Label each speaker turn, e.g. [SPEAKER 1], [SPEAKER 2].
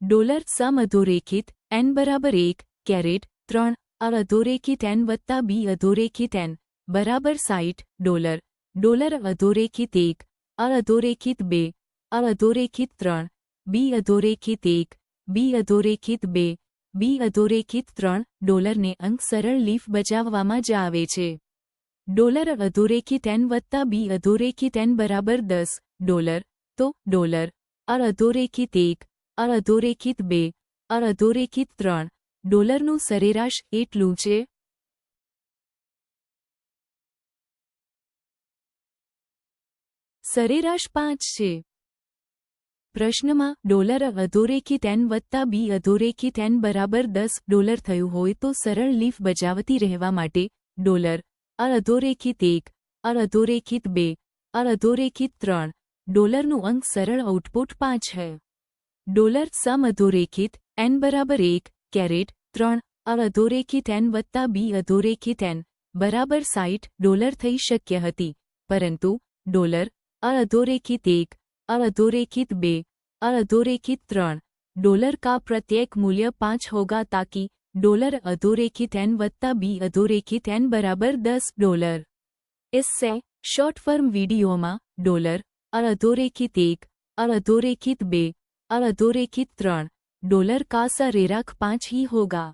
[SPEAKER 1] Dollar सम अधोरेखित N बराबर 1 carat 3 और अधोरेखित एन वत्ता बी अधोरेखित एन बराबर 60 डॉलर डॉलर अधोरेखित 1 और अधोरेखित 2 और अधोरेखित 3 बी अधोरेखित 1 बी अधोरेखित 2 बी अधोरेखित 3 डॉलर ने अंक सरल लीफ बचाववामां ज आवे छे। डॉलर अधोरेखित एन वत्ता बी अधोरेखित एन बराबर 10 डॉलर तो डॉलर और अधोरेखित 1 और अधोरेखित 2 और अधोरेखित 3 डॉलरનું સરેરાશ એટલું છે। સરેરાશ 5 છે। પ્રશ્નમાં ડોલર અધોરેખિત એન વત્તા બી અધોરેખિત એન બરાબર 10 ડોલર થયું હોય તો સરળ લીફ બચાવતી રહેવા માટે ડોલર और अधोरेखित 1 और अधोरेखित 2 और अधोरेखित 3 डॉलरનું अंक सरल आउटपुट 5 है। डॉलर सम अधोरेखित एन बराबर 1 कैरेट 3 और अधोरेखित एन वत्ता बी अधोरेखित एन बराबर 60 डॉलर थई शक्य हती, परंतु डॉलर और अधोरेखित 1 और अधोरेखित 2 और अधोरेखित 3 डॉलर का प्रत्येक मूल्य 5 होगा ताकि डॉलर अधोरेखित एन वत्ता बी अधोरेखित एन बराबर 10 डॉलर। इससे शॉर्ट फॉर्म वीडियो में डॉलर और अधोरेखित 1 और अधोरेखित 2 और अधोरेखित 3 डॉलर का सरेराश 5 ही होगा।